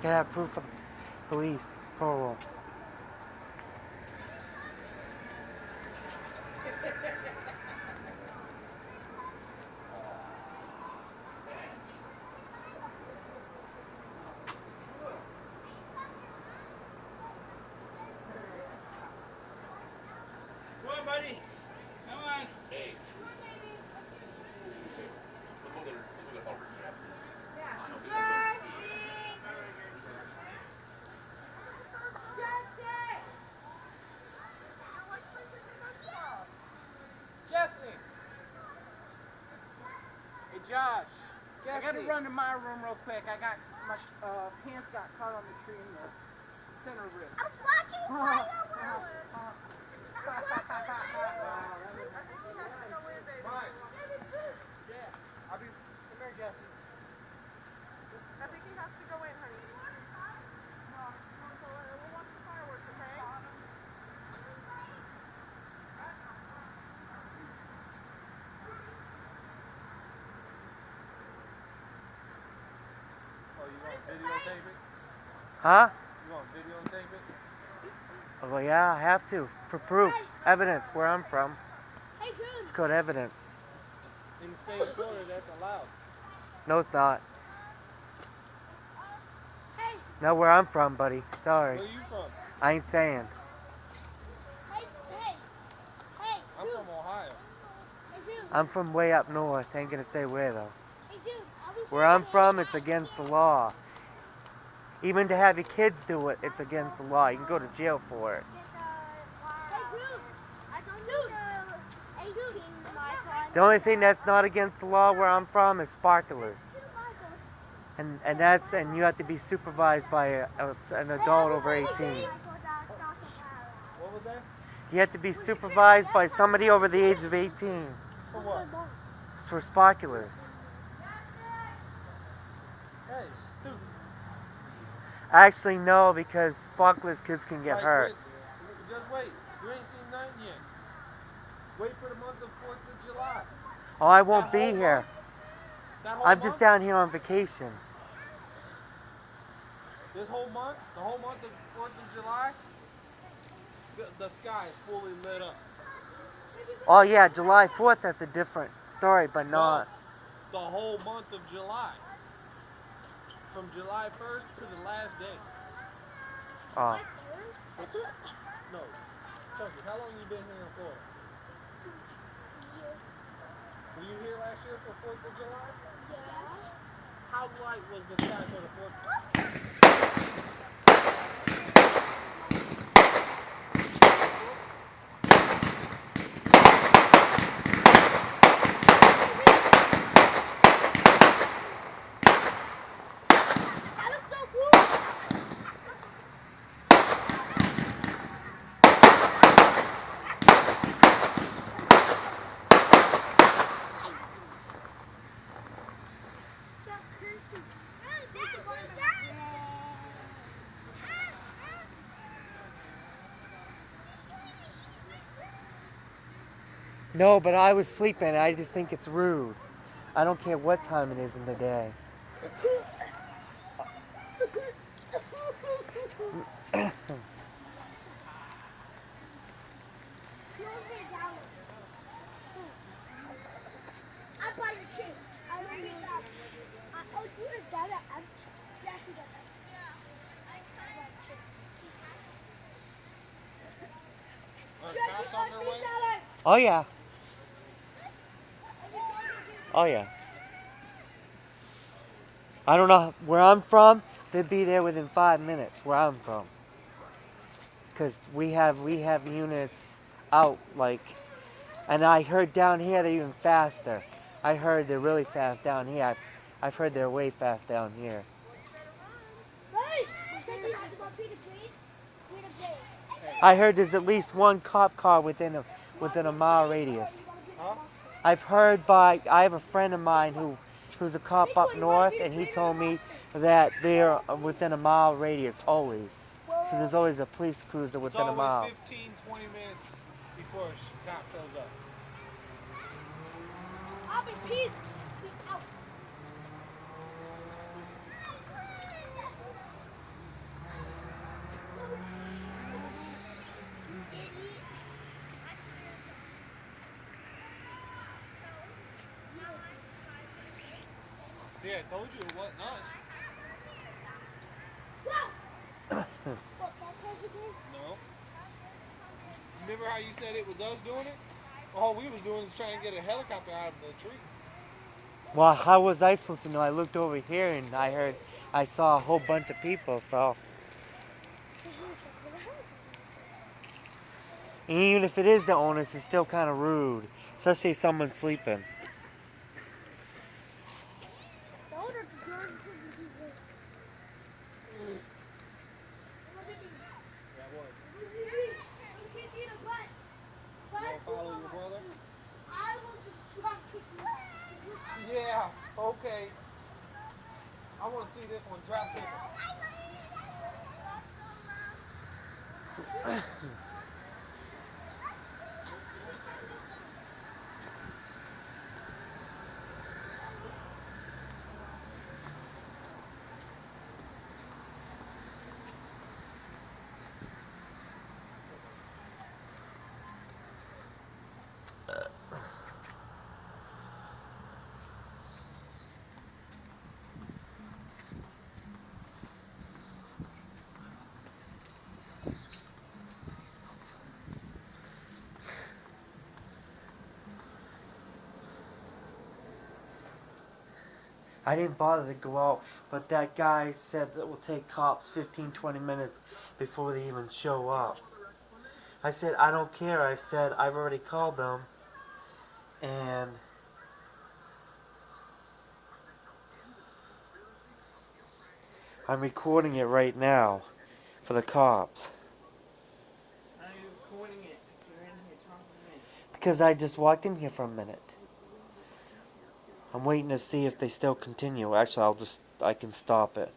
Can I have proof of the police parole? Come on, buddy. Come on. Hey. Jesse. Hey, Josh. Jesse. I gotta run to my room real quick. I got my pants got caught on the tree in the center rib. I'm watching fireworks. Yeah. I'll be. Come here, Jesse. I think he has to go in, honey. We'll watch the fireworks, okay? Oh, you want to videotape it? Huh? You want to videotape it? Oh, well, yeah, I have to. For proof. Evidence where I'm from. It's called evidence. In the state of Florida, that's allowed. No, it's not. No, where I'm from, buddy. Sorry. Where are you from? I ain't saying. I'm from Ohio. I'm from way up north. Ain't gonna say where, though. Where I'm from, it's against the law. Even to have your kids do it, it's against the law. You can go to jail for it. The only thing that's not against the law where I'm from is sparklers. And you have to be supervised by an adult over 18. What was that? You have to be supervised by somebody over the age of 18. For what? It's for sparklers. That is stupid. Actually, no, because sparklers kids can get hurt. Just wait. You ain't seen nothing yet. Wait for the month of 4th of July. Oh, I won't be here. That whole I'm just month? down here on vacation. This whole month? The whole month of 4th of July? The sky is fully lit up. Oh, yeah, July 4th, that's a different story, but not. The whole month of July. From July 1st to the last day. Oh. No. Chucky, how long you been here in Florida? Were you here last year for 4th of July? Yeah. How light was the sky for the 4th? That looks so cool. No, but I was sleeping. I just think it's rude. I don't care what time it is in the day. Cops on their way? Oh, yeah. Oh, yeah. I don't know where I'm from. They'd be there within 5 minutes where I'm from. Because we have units out, like, and I heard down here they're even faster. I heard they're really fast down here. I've heard they're way fast down here. I heard there's at least one cop car within a mile radius. Huh? I have a friend of mine who's a cop up north, and he told me that they're within a mile radius always. So there's always a police cruiser within a mile. It's always 15, 20 minutes before a cop shows up. I'll be peace. Peace out. See, I told you it wasn't us. What, that close again? No. Remember how you said it was us doing it? All we was doing is trying to get a helicopter out of the tree. Well, how was I supposed to know? I looked over here and I saw a whole bunch of people. So, Because you were trying to get a helicopter. and even if it is the owners, it's still kind of rude, especially if someone's sleeping. The owner could go into the people. That was. Kick you in the butt. You want to follow your brother? I will just drop kick you. Yeah, okay. I want to see this one drop kick. I didn't bother to go out, but that guy said that it will take cops 15-20 minutes before they even show up. I said, I don't care. I said, I've already called them, and I'm recording it right now for the cops. How are you recording it if you're in here talking to me? Because I just walked in here for a minute. I'm waiting to see if they still continue. Actually, I can stop it.